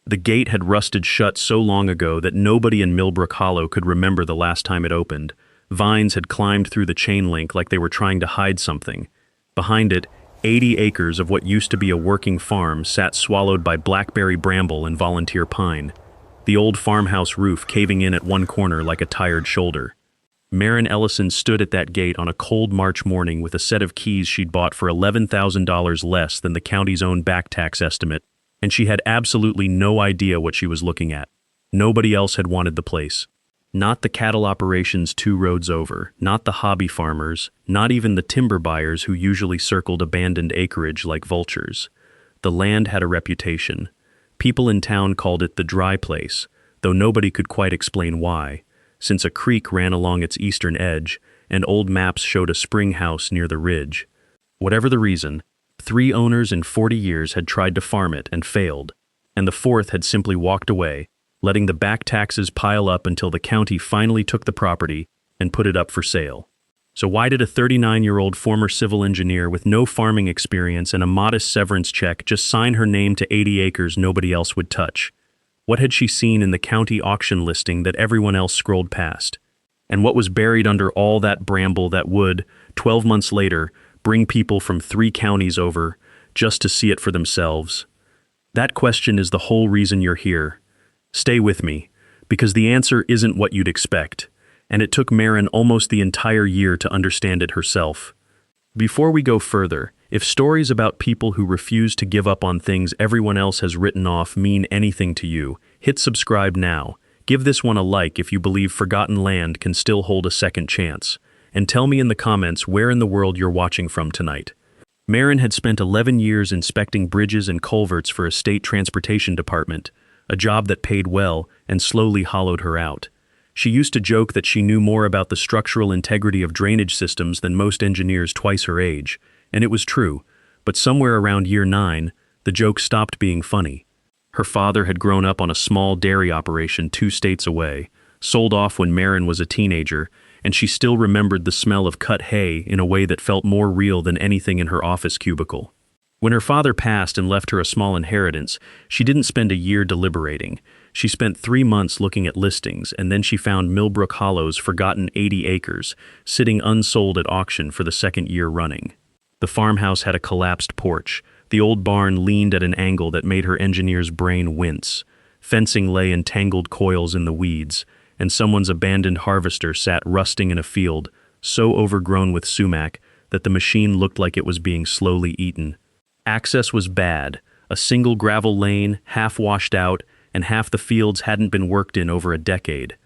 The gate had rusted shut so long ago that nobody in Millbrook Hollow could remember the last time it opened. Vines had climbed through the chain link like they were trying to hide something. Behind it, 80 acres of what used to be a working farm sat swallowed by blackberry bramble and volunteer pine, the old farmhouse roof caving in at one corner like a tired shoulder. Maren Ellison stood at that gate on a cold March morning with a set of keys she'd bought for $11,000 less than the county's own back tax estimate, and she had absolutely no idea what she was looking at. Nobody else had wanted the place. Not the cattle operations 2 roads over, not the hobby farmers, not even the timber buyers who usually circled abandoned acreage like vultures. The land had a reputation. People in town called it the dry place, though nobody could quite explain why, since a creek ran along its eastern edge and old maps showed a spring house near the ridge. Whatever the reason, 3 owners in 40 years had tried to farm it and failed, and the 4th had simply walked away, letting the back taxes pile up until the county finally took the property and put it up for sale. So why did a 39-year-old former civil engineer with no farming experience and a modest severance check just sign her name to 80 acres nobody else would touch? What had she seen in the county auction listing that everyone else scrolled past? And what was buried under all that bramble that would, 12 months later, bring people from 3 counties over just to see it for themselves? That question is the whole reason you're here. Stay with me, because the answer isn't what you'd expect, and it took Maren almost the entire year to understand it herself. Before we go further, if stories about people who refuse to give up on things everyone else has written off mean anything to you, hit subscribe now. Give this one a like if you believe forgotten land can still hold a second chance, and tell me in the comments where in the world you're watching from tonight. Maren had spent 11 years inspecting bridges and culverts for a state transportation department, a job that paid well and slowly hollowed her out. She used to joke that she knew more about the structural integrity of drainage systems than most engineers twice her age, and it was true, but somewhere around year 9, the joke stopped being funny. Her father had grown up on a small dairy operation 2 states away, sold off when Maren was a teenager, and she still remembered the smell of cut hay in a way that felt more real than anything in her office cubicle. When her father passed and left her a small inheritance, she didn't spend a year deliberating. She spent 3 months looking at listings, and then she found Millbrook Hollow's forgotten 80 acres, sitting unsold at auction for the 2nd year running. The farmhouse had a collapsed porch. The old barn leaned at an angle that made her engineer's brain wince. Fencing lay in tangled coils in the weeds, and someone's abandoned harvester sat rusting in a field, so overgrown with sumac that the machine looked like it was being slowly eaten. Access was bad, a single gravel lane, half washed out, and half the fields hadn't been worked in over a decade.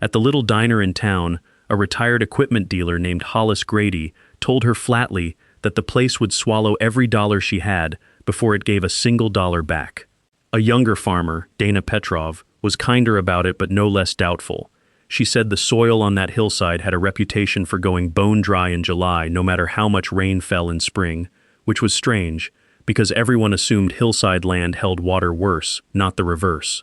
At the little diner in town, a retired equipment dealer named Hollis Grady told her flatly that the place would swallow every dollar she had before it gave a single dollar back. A younger farmer, Dana Petrov, was kinder about it but no less doubtful. She said the soil on that hillside had a reputation for going bone dry in July no matter how much rain fell in spring, which was strange, because everyone assumed hillside land held water worse, not the reverse.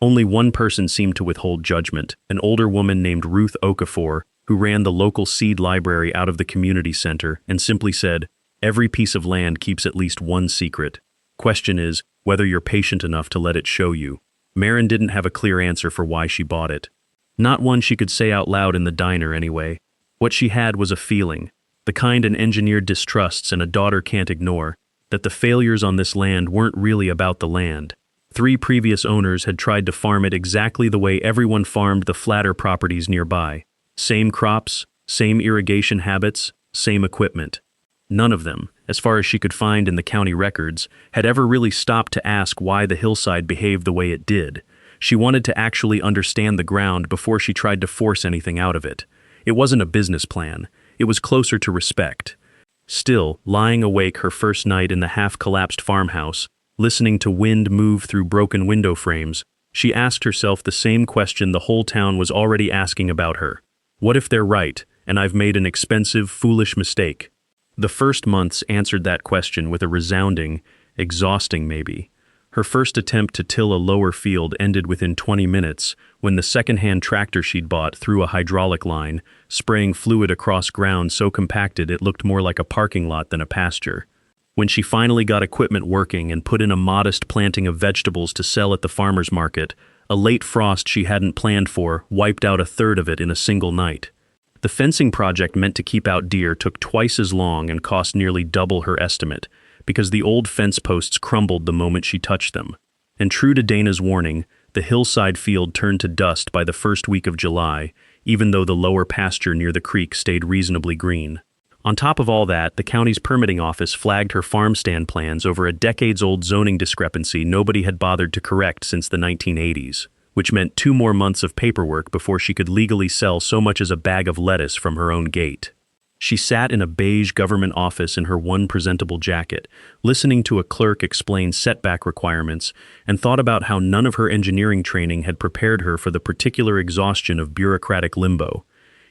Only one person seemed to withhold judgment, an older woman named Ruth Okafor, who ran the local seed library out of the community center, and simply said, "Every piece of land keeps at least one secret. Question is, whether you're patient enough to let it show you." Maren didn't have a clear answer for why she bought it. Not one she could say out loud in the diner, anyway. What she had was a feeling, the kind an engineer distrusts and a daughter can't ignore, that the failures on this land weren't really about the land. 3 previous owners had tried to farm it exactly the way everyone farmed the flatter properties nearby. Same crops, same irrigation habits, same equipment. None of them, as far as she could find in the county records, had ever really stopped to ask why the hillside behaved the way it did. She wanted to actually understand the ground before she tried to force anything out of it. It wasn't a business plan. It was closer to respect. Still, lying awake her first night in the half-collapsed farmhouse, listening to wind move through broken window frames, she asked herself the same question the whole town was already asking about her. What if they're right, and I've made an expensive, foolish mistake? The first months answered that question with a resounding, exhausting maybe. Her first attempt to till a lower field ended within 20 minutes when the second-hand tractor she'd bought threw a hydraulic line, spraying fluid across ground so compacted it looked more like a parking lot than a pasture. When she finally got equipment working and put in a modest planting of vegetables to sell at the farmer's market, a late frost she hadn't planned for wiped out a third of it in a single night. The fencing project meant to keep out deer took twice as long and cost nearly double her estimate, because the old fence posts crumbled the moment she touched them. And true to Dana's warning, the hillside field turned to dust by the first week of July, even though the lower pasture near the creek stayed reasonably green. On top of all that, the county's permitting office flagged her farm stand plans over a decades-old zoning discrepancy nobody had bothered to correct since the 1980s, which meant 2 more months of paperwork before she could legally sell so much as a bag of lettuce from her own gate. She sat in a beige government office in her one presentable jacket, listening to a clerk explain setback requirements, and thought about how none of her engineering training had prepared her for the particular exhaustion of bureaucratic limbo.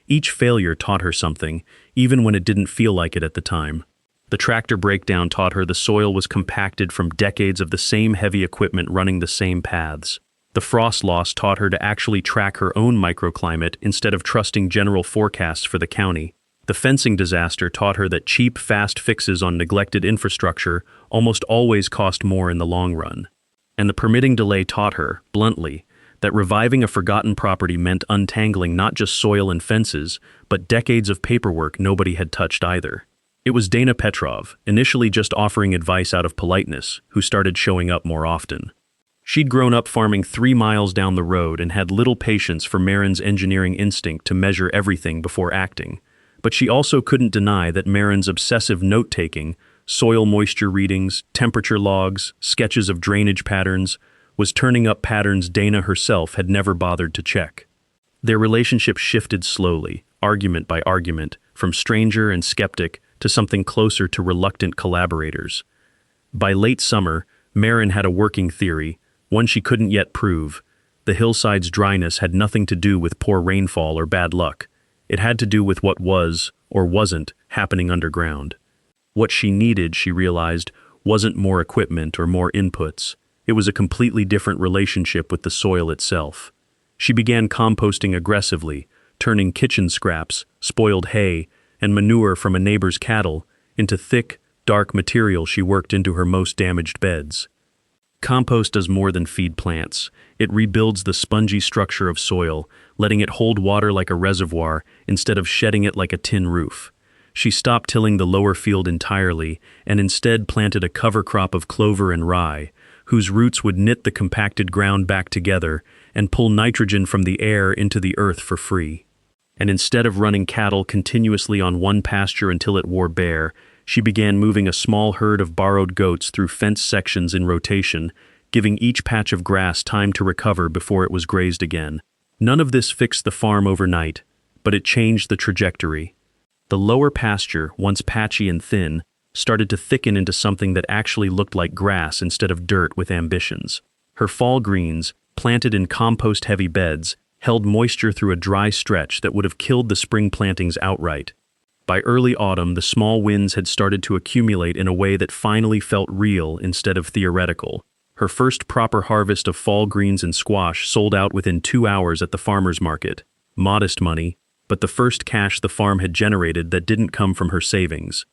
Each failure taught her something, even when it didn't feel like it at the time. The tractor breakdown taught her the soil was compacted from decades of the same heavy equipment running the same paths. The frost loss taught her to actually track her own microclimate instead of trusting general forecasts for the county. The fencing disaster taught her that cheap, fast fixes on neglected infrastructure almost always cost more in the long run. And the permitting delay taught her, bluntly, that reviving a forgotten property meant untangling not just soil and fences, but decades of paperwork nobody had touched either. It was Dana Petrov, initially just offering advice out of politeness, who started showing up more often. She'd grown up farming 3 miles down the road and had little patience for Maren's engineering instinct to measure everything before acting. But she also couldn't deny that Maren's obsessive note-taking, soil moisture readings, temperature logs, sketches of drainage patterns, was turning up patterns Dana herself had never bothered to check. Their relationship shifted slowly, argument by argument, from stranger and skeptic to something closer to reluctant collaborators. By late summer, Maren had a working theory, one she couldn't yet prove. The hillside's dryness had nothing to do with poor rainfall or bad luck. It had to do with what was, or wasn't, happening underground. What she needed, she realized, wasn't more equipment or more inputs. It was a completely different relationship with the soil itself. She began composting aggressively, turning kitchen scraps, spoiled hay, and manure from a neighbor's cattle into thick, dark material she worked into her most damaged beds. Compost does more than feed plants. It rebuilds the spongy structure of soil, letting it hold water like a reservoir instead of shedding it like a tin roof. She stopped tilling the lower field entirely and instead planted a cover crop of clover and rye, whose roots would knit the compacted ground back together and pull nitrogen from the air into the earth for free. And instead of running cattle continuously on one pasture until it wore bare, she began moving a small herd of borrowed goats through fenced sections in rotation, giving each patch of grass time to recover before it was grazed again. None of this fixed the farm overnight, but it changed the trajectory. The lower pasture, once patchy and thin, started to thicken into something that actually looked like grass instead of dirt with ambitions. Her fall greens, planted in compost-heavy beds, held moisture through a dry stretch that would have killed the spring plantings outright. By early autumn, the small wins had started to accumulate in a way that finally felt real instead of theoretical. Her first proper harvest of fall greens and squash sold out within 2 hours at the farmer's market. Modest money, but the first cash the farm had generated that didn't come from her savings.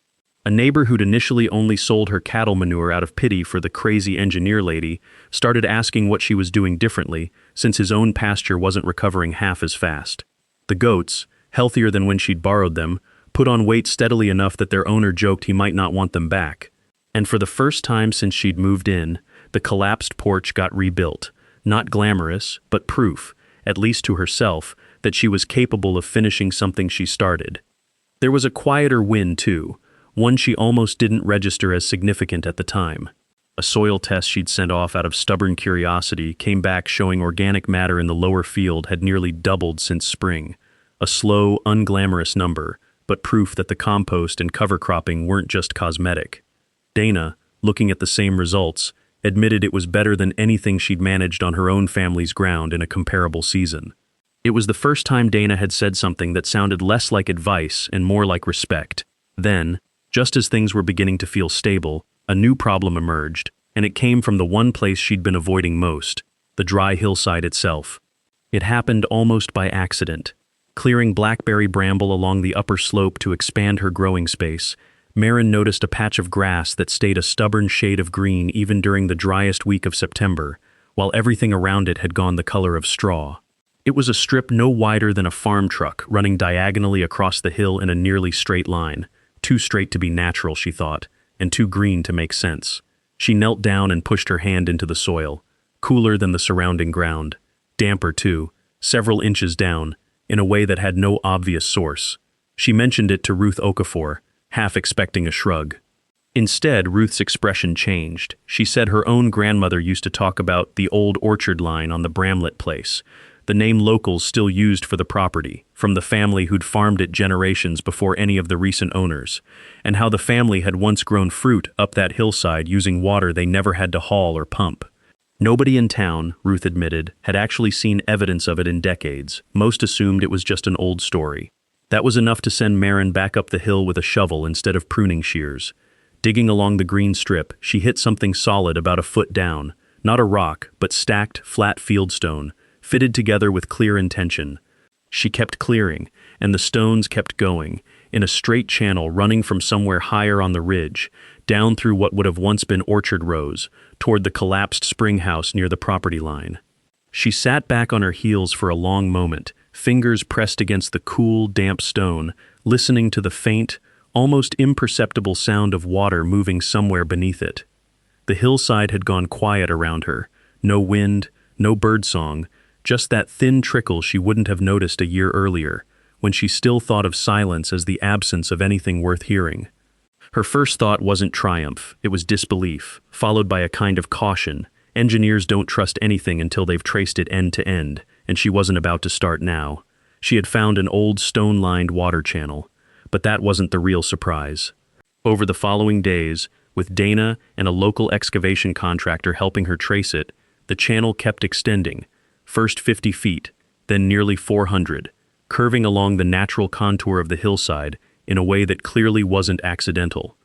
A neighbor who'd initially only sold her cattle manure out of pity for the crazy engineer lady started asking what she was doing differently, since his own pasture wasn't recovering half as fast. The goats, healthier than when she'd borrowed them, put on weight steadily enough that their owner joked he might not want them back. And for the first time since she'd moved in, the collapsed porch got rebuilt, not glamorous, but proof, at least to herself, that she was capable of finishing something she started. There was a quieter win, too, one she almost didn't register as significant at the time. A soil test she'd sent off out of stubborn curiosity came back showing organic matter in the lower field had nearly doubled since spring. A slow, unglamorous number, but proof that the compost and cover cropping weren't just cosmetic. Dana, looking at the same results, admitted it was better than anything she'd managed on her own family's ground in a comparable season. It was the first time Dana had said something that sounded less like advice and more like respect. Then, just as things were beginning to feel stable, a new problem emerged, and it came from the one place she'd been avoiding most, the dry hillside itself. It happened almost by accident. Clearing blackberry bramble along the upper slope to expand her growing space, Maren noticed a patch of grass that stayed a stubborn shade of green even during the driest week of September, while everything around it had gone the color of straw. It was a strip no wider than a farm truck running diagonally across the hill in a nearly straight line, too straight to be natural, she thought, and too green to make sense. She knelt down and pushed her hand into the soil, cooler than the surrounding ground, damper too, several inches down, in a way that had no obvious source. She mentioned it to Ruth Okafor, half expecting a shrug. Instead, Ruth's expression changed. She said her own grandmother used to talk about the old orchard line on the Bramlett place, the name locals still used for the property, from the family who'd farmed it generations before any of the recent owners, and how the family had once grown fruit up that hillside using water they never had to haul or pump. Nobody in town, Ruth admitted, had actually seen evidence of it in decades. Most assumed it was just an old story. That was enough to send Maren back up the hill with a shovel instead of pruning shears. Digging along the green strip, she hit something solid about a foot down, not a rock, but stacked, flat fieldstone, fitted together with clear intention. She kept clearing, and the stones kept going, in a straight channel running from somewhere higher on the ridge, down through what would have once been orchard rows, toward the collapsed spring house near the property line. She sat back on her heels for a long moment, fingers pressed against the cool, damp stone, listening to the faint, almost imperceptible sound of water moving somewhere beneath it. The hillside had gone quiet around her, no wind, no birdsong, just that thin trickle she wouldn't have noticed a year earlier, when she still thought of silence as the absence of anything worth hearing. Her first thought wasn't triumph, it was disbelief, followed by a kind of caution. Engineers don't trust anything until they've traced it end to end, and she wasn't about to start now. She had found an old stone-lined water channel, but that wasn't the real surprise. Over the following days, with Dana and a local excavation contractor helping her trace it, the channel kept extending, first 50 feet, then nearly 400, curving along the natural contour of the hillside in a way that clearly wasn't accidental.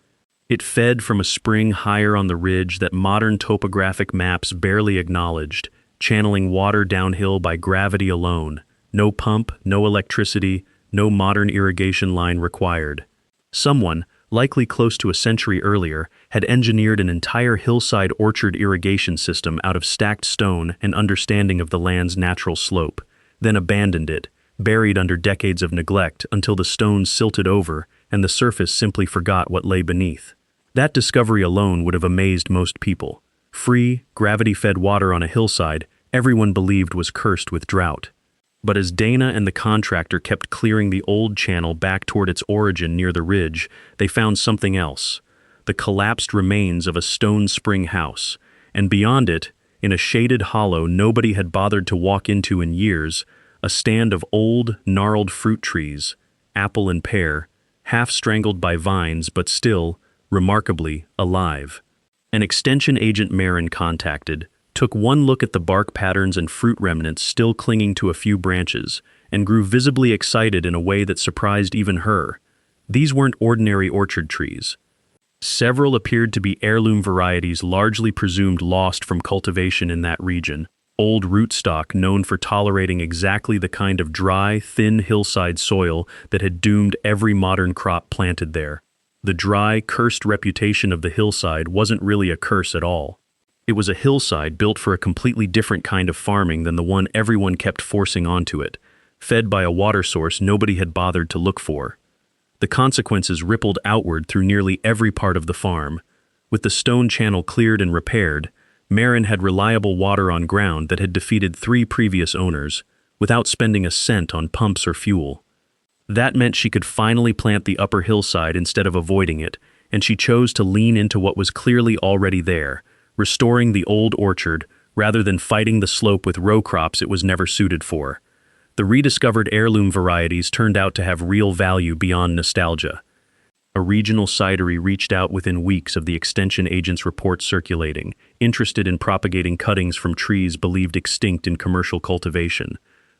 It fed from a spring higher on the ridge that modern topographic maps barely acknowledged, channeling water downhill by gravity alone. No pump, no electricity, no modern irrigation line required. Someone, likely close to a century earlier, had engineered an entire hillside orchard irrigation system out of stacked stone and understanding of the land's natural slope, then abandoned it, buried under decades of neglect until the stones silted over and the surface simply forgot what lay beneath. That discovery alone would have amazed most people. Free, gravity-fed water on a hillside everyone believed was cursed with drought. But as Dana and the contractor kept clearing the old channel back toward its origin near the ridge, they found something else. The collapsed remains of a stone spring house, and beyond it, in a shaded hollow nobody had bothered to walk into in years, a stand of old, gnarled fruit trees, apple and pear, half strangled by vines but still, remarkably, alive. An extension agent Maren contacted took one look at the bark patterns and fruit remnants still clinging to a few branches, and grew visibly excited in a way that surprised even her. These weren't ordinary orchard trees. Several appeared to be heirloom varieties largely presumed lost from cultivation in that region, old rootstock known for tolerating exactly the kind of dry, thin hillside soil that had doomed every modern crop planted there. The dry, cursed reputation of the hillside wasn't really a curse at all. It was a hillside built for a completely different kind of farming than the one everyone kept forcing onto it, fed by a water source nobody had bothered to look for. The consequences rippled outward through nearly every part of the farm. With the stone channel cleared and repaired, Maren had reliable water on ground that had defeated 3 previous owners, without spending a cent on pumps or fuel. That meant she could finally plant the upper hillside instead of avoiding it, and she chose to lean into what was clearly already there, restoring the old orchard rather than fighting the slope with row crops it was never suited for. The rediscovered heirloom varieties turned out to have real value beyond nostalgia. A regional cidery reached out within weeks of the extension agent's report circulating, interested in propagating cuttings from trees believed extinct in commercial cultivation.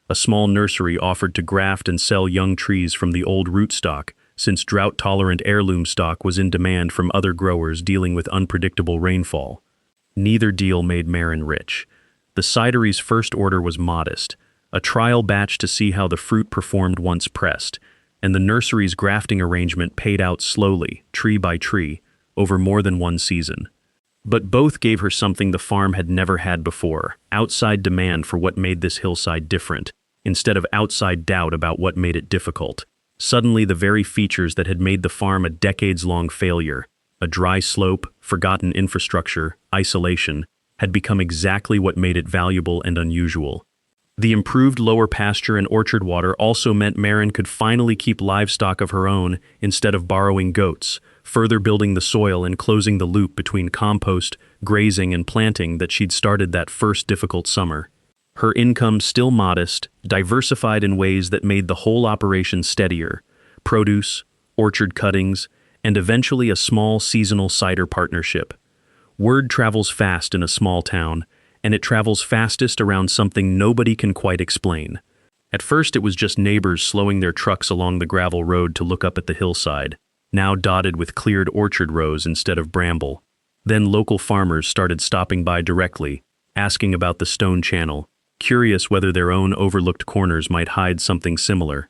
A small nursery offered to graft and sell young trees from the old rootstock, since drought-tolerant heirloom stock was in demand from other growers dealing with unpredictable rainfall. Neither deal made Maren rich. The cidery's first order was modest, a trial batch to see how the fruit performed once pressed. and the nursery's grafting arrangement paid out slowly, tree by tree, over more than one season. But both gave her something the farm had never had before: outside demand for what made this hillside different, instead of outside doubt about what made it difficult. Suddenly, the very features that had made the farm a decades-long failure, a dry slope, forgotten infrastructure, isolation, had become exactly what made it valuable and unusual. The improved lower pasture and orchard water also meant Maren could finally keep livestock of her own instead of borrowing goats, further building the soil and closing the loop between compost, grazing, and planting that she'd started that first difficult summer. Her income still modest, diversified in ways that made the whole operation steadier: produce, orchard cuttings, and eventually a small seasonal cider partnership. Word travels fast in a small town, and it travels fastest around something nobody can quite explain. At first it was just neighbors slowing their trucks along the gravel road to look up at the hillside, now dotted with cleared orchard rows instead of bramble. Then local farmers started stopping by directly, asking about the stone channel, curious whether their own overlooked corners might hide something similar.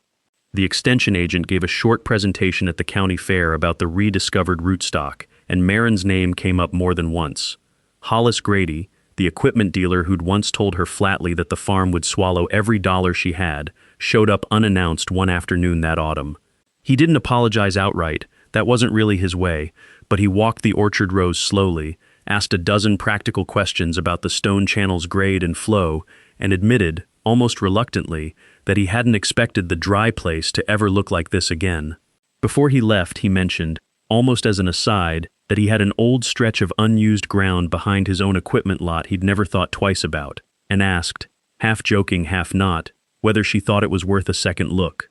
The extension agent gave a short presentation at the county fair about the rediscovered rootstock, and Maren's name came up more than once. Hollis Grady, the equipment dealer who'd once told her flatly that the farm would swallow every dollar she had, showed up unannounced one afternoon that autumn. He didn't apologize outright, that wasn't really his way, but he walked the orchard rows slowly, asked a dozen practical questions about the stone channel's grade and flow, and admitted, almost reluctantly, that he hadn't expected the dry place to ever look like this again. Before he left, he mentioned, almost as an aside, that he had an old stretch of unused ground behind his own equipment lot he'd never thought twice about, and asked, half joking, half not, whether she thought it was worth a second look.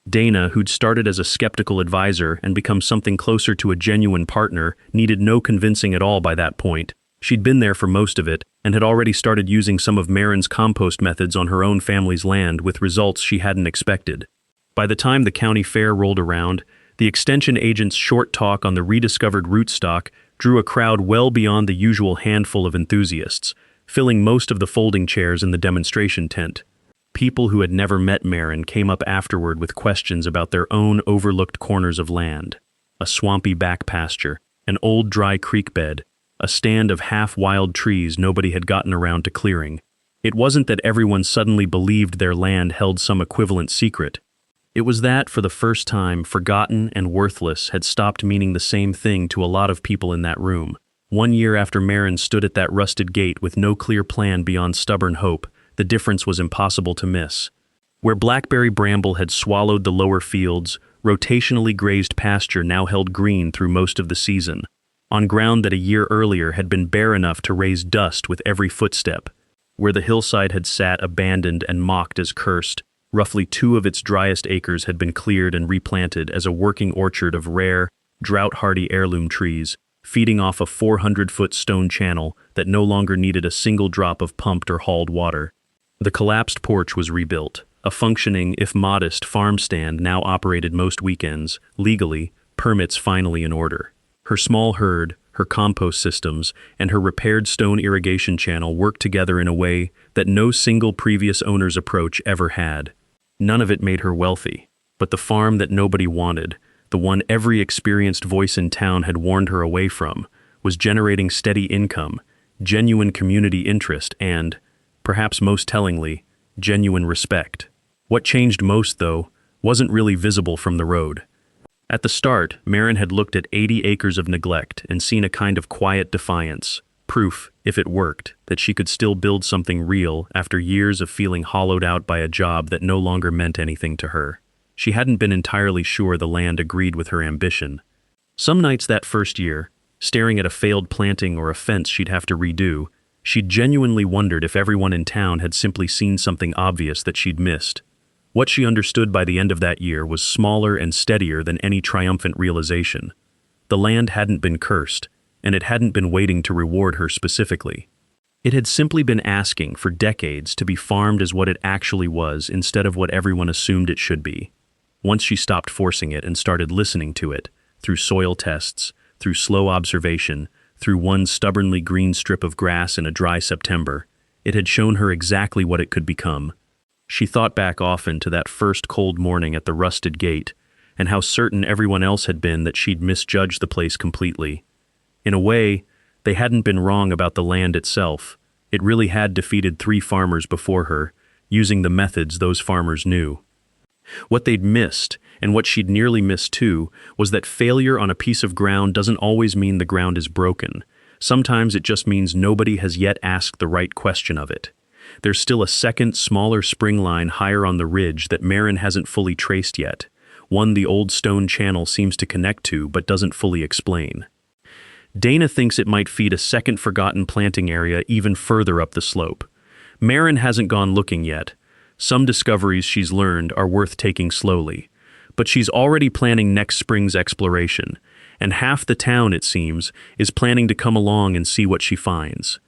Dana, who'd started as a skeptical advisor and become something closer to a genuine partner, needed no convincing at all by that point. She'd been there for most of it, and had already started using some of Maren's compost methods on her own family's land with results she hadn't expected. By the time the county fair rolled around, the extension agent's short talk on the rediscovered rootstock drew a crowd well beyond the usual handful of enthusiasts, filling most of the folding chairs in the demonstration tent. People who had never met Maren came up afterward with questions about their own overlooked corners of land: a swampy back pasture, an old dry creek bed, a stand of half-wild trees nobody had gotten around to clearing. It wasn't that everyone suddenly believed their land held some equivalent secret. It was that, for the first time, forgotten and worthless had stopped meaning the same thing to a lot of people in that room. 1 year after Maren stood at that rusted gate with no clear plan beyond stubborn hope, the difference was impossible to miss. Where blackberry bramble had swallowed the lower fields, rotationally grazed pasture now held green through most of the season, on ground that a year earlier had been bare enough to raise dust with every footstep. Where the hillside had sat abandoned and mocked as cursed, roughly 2 of its driest acres had been cleared and replanted as a working orchard of rare, drought-hardy heirloom trees, feeding off a 400-foot stone channel that no longer needed a single drop of pumped or hauled water. The collapsed porch was rebuilt. A functioning, if modest, farm stand now operated most weekends, legally, permits finally in order. Her small herd, her compost systems, and her repaired stone irrigation channel worked together in a way that no single previous owner's approach ever had. None of it made her wealthy, but the farm that nobody wanted, the one every experienced voice in town had warned her away from, was generating steady income, genuine community interest, and, perhaps most tellingly, genuine respect. What changed most, though, wasn't really visible from the road. At the start, Maren had looked at 80 acres of neglect and seen a kind of quiet defiance, proof, if it worked, that she could still build something real after years of feeling hollowed out by a job that no longer meant anything to her. She hadn't been entirely sure the land agreed with her ambition. Some nights that first year, staring at a failed planting or a fence she'd have to redo, she'd genuinely wondered if everyone in town had simply seen something obvious that she'd missed. What she understood by the end of that year was smaller and steadier than any triumphant realization. The land hadn't been cursed, and it hadn't been waiting to reward her specifically. It had simply been asking for decades to be farmed as what it actually was instead of what everyone assumed it should be. Once she stopped forcing it and started listening to it, through soil tests, through slow observation, through one stubbornly green strip of grass in a dry September, it had shown her exactly what it could become. She thought back often to that first cold morning at the rusted gate, and how certain everyone else had been that she'd misjudged the place completely. In a way, they hadn't been wrong about the land itself. It really had defeated 3 farmers before her, using the methods those farmers knew. What they'd missed, and what she'd nearly missed too, was that failure on a piece of ground doesn't always mean the ground is broken. Sometimes it just means nobody has yet asked the right question of it. There's still a second, smaller spring line higher on the ridge that Maren hasn't fully traced yet, one the old stone channel seems to connect to but doesn't fully explain. Dana thinks it might feed a second forgotten planting area even further up the slope. Maren hasn't gone looking yet. Some discoveries she's learned are worth taking slowly. But she's already planning next spring's exploration, and half the town, it seems, is planning to come along and see what she finds.